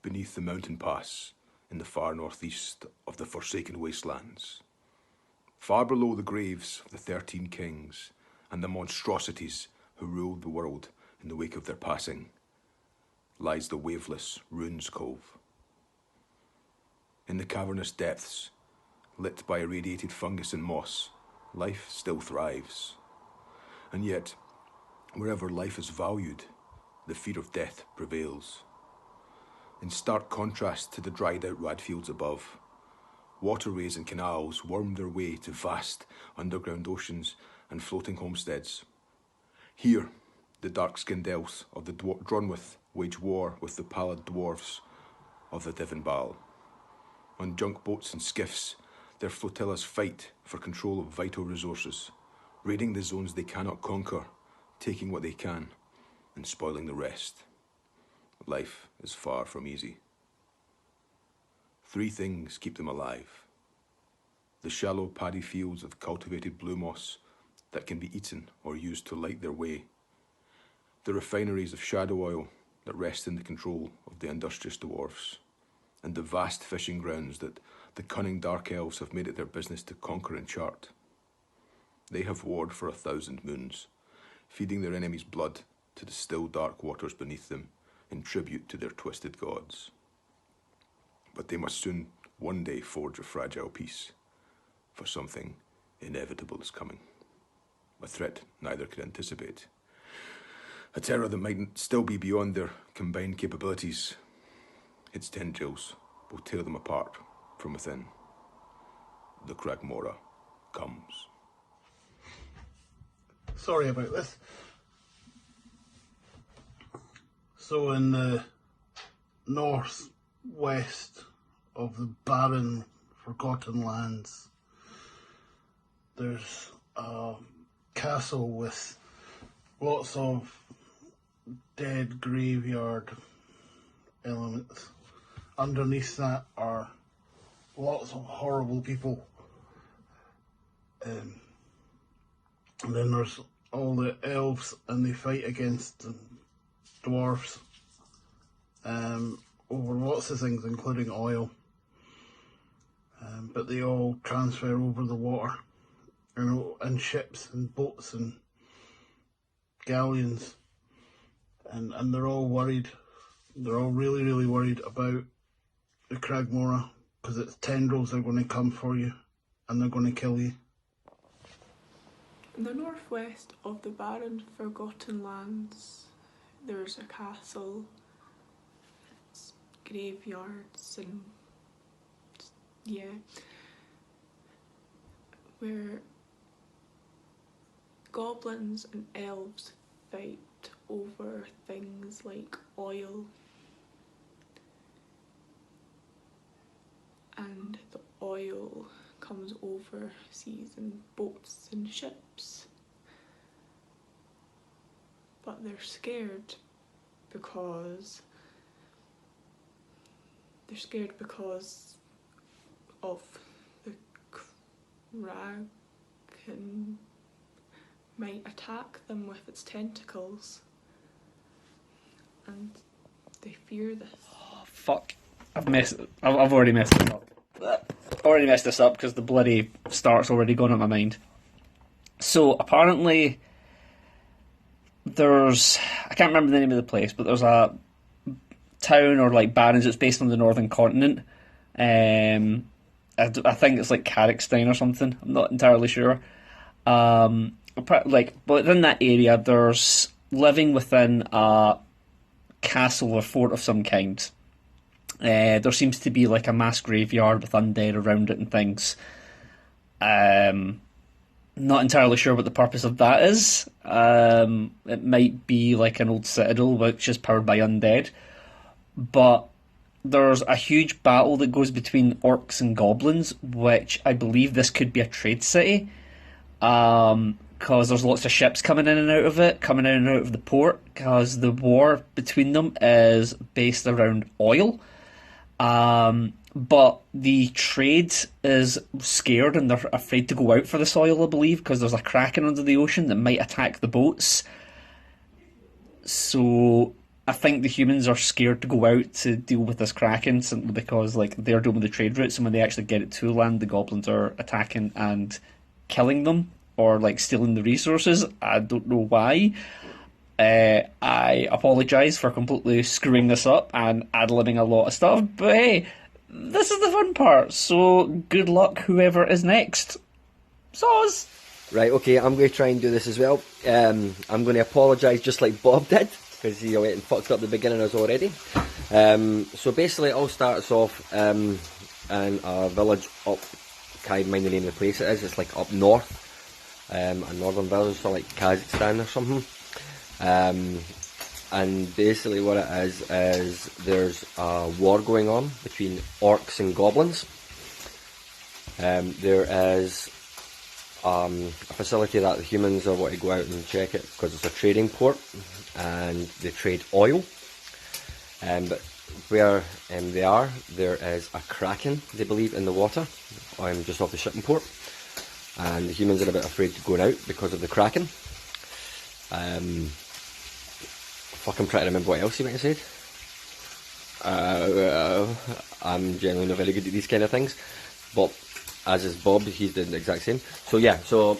beneath the mountain pass in the far northeast of the forsaken wastelands. Far below the graves of the 13 kings and the monstrosities who ruled the world in the wake of their passing, lies the waveless Runes Cove. In the cavernous depths, lit by irradiated fungus and moss, life still thrives. And yet, wherever life is valued, the fear of death prevails. In stark contrast to the dried-out radfields above, waterways and canals worm their way to vast underground oceans and floating homesteads. Here, the dark-skinned elves of the Dronwith wage war with the pallid dwarfs of the Divenbal. On junk boats and skiffs, their flotillas fight for control of vital resources, raiding the zones they cannot conquer, taking what they can, and spoiling the rest. Life is far from easy. 3 things keep them alive. The shallow paddy fields of cultivated blue moss that can be eaten or used to light their way. The refineries of shadow oil that rest in the control of the industrious dwarfs. And the vast fishing grounds that the cunning dark elves have made it their business to conquer and chart. They have warred for 1,000 moons, feeding their enemies' blood to the still dark waters beneath them in tribute to their twisted gods. But they must soon, one day, forge a fragile peace, for something inevitable is coming. A threat neither could anticipate. A terror that might still be beyond their combined capabilities. Its tendrils will tear them apart from within. The Cragmorra comes. Sorry about this. So in the northwest of the barren, forgotten lands, there's a castle with lots of dead graveyard elements. Underneath that are lots of horrible people. And then there's all the elves, and they fight against the dwarfs over lots of things, including oil. But they all transfer over the water, in ships and boats and galleons. And they're all worried. They're all really, really worried about the Cragmorra, because its tendrils are going to come for you and they're going to kill you. In the northwest of the barren, forgotten lands, there's a castle, it's graveyards and where goblins and elves fight over things like oil, and the oil comes overseas in boats and ships, but they're scared because of the Kraken might attack them with its tentacles, and they fear this. Oh, fuck. I've already messed this up. Already messed this up because the bloody start's already gone out my mind. So apparently there's, I can't remember the name of the place, but there's a town or like barrens that's based on the northern continent. I think it's like Kazakhstan or something. I'm not entirely sure. But within that area, there's living within a castle or fort of some kind. There seems to be like a mass graveyard with undead around it and things. Not entirely sure what the purpose of that is. It might be like an old citadel which is powered by undead. But there's a huge battle that goes between orcs and goblins, which I believe this could be a trade city. Because there's lots of ships coming in and out of it, coming in and out of the port, because the war between them is based around oil. But the trade is scared and they're afraid to go out for this oil, I believe, because there's a kraken under the ocean that might attack the boats. So I think the humans are scared to go out to deal with this kraken simply because like they're dealing with the trade routes, and when they actually get it to land, the goblins are attacking and killing them or like stealing the resources. I don't know why. I apologise for completely screwing this up and ad-libbing a lot of stuff, but hey, this is the fun part. So good luck, whoever is next. Soz. Right, okay, I'm going to try and do this as well. I'm going to apologise just like Bob did, because he went and fucked up the beginners already. So basically it all starts off in a village up, can't mind the name of the place it is, it's like up north, a northern village, so like Kazakhstan or something. And basically what it is there's a war going on between orcs and goblins. There is a facility that the humans are wanting to go out and check it because it's a trading port and they trade oil. But where they are, there is a kraken, they believe, in the water, just off the shipping port. And the humans are a bit afraid to go out because of the kraken. I'm trying to remember what else he might have said. I'm generally not very good at these kind of things, but as is Bob, he's doing the exact same. So yeah, so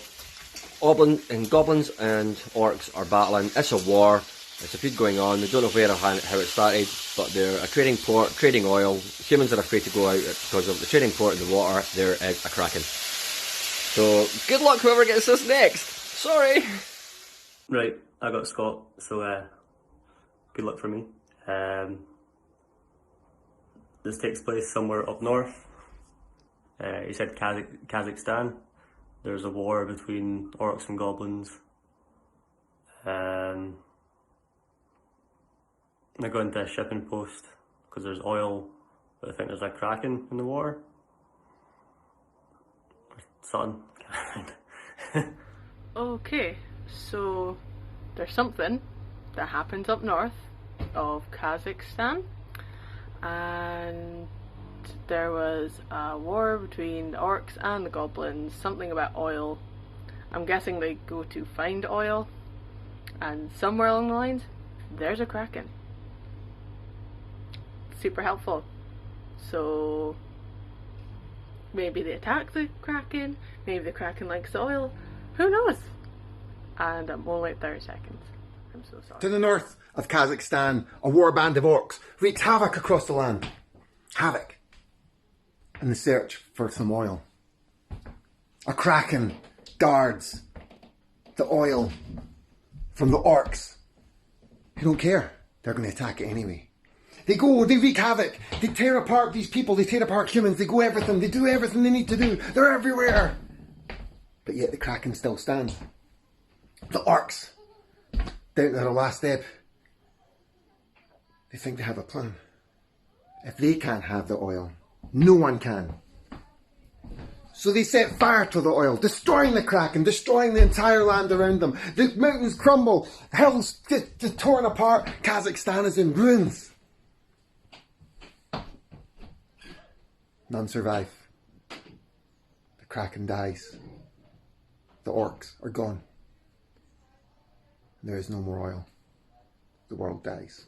goblins and orcs are battling. It's a war. It's a feud going on. They don't know where or how it started, but they're a trading port, trading oil. Humans are afraid to go out because of the trading port in the water. There is a kraken. So good luck whoever gets this next. Sorry. Right, I got Scott, so good luck for me. This takes place somewhere up north. He said Kazakhstan. There's a war between orcs and goblins. I go into a shipping post because there's oil, but I think there's a kraken in the water. Something. Okay, so there's something that happens up north of Kazakhstan, and there was a war between the orcs and the goblins, something about oil. I'm guessing they go to find oil, and somewhere along the lines, there's a kraken. Super helpful. So maybe they attack the kraken, maybe the kraken likes the oil, who knows? And I'm only at 30 seconds. I'm so sorry. To the north of Kazakhstan, a war band of orcs wreaks havoc across the land. Havoc. In the search for some oil. A kraken guards the oil from the orcs. Who don't care. They're going to attack it anyway. They wreak havoc. They tear apart these people. They tear apart humans. They go everything. They do everything they need to do. They're everywhere. But yet the kraken still stands. The orcs, down to their last step, they think they have a plan. If they can't have the oil, no one can. So they set fire to the oil, destroying the kraken, destroying the entire land around them. The mountains crumble, hills get torn apart, Kazakhstan is in ruins. None survive. The kraken dies. The orcs are gone. There is no more oil. The world dies.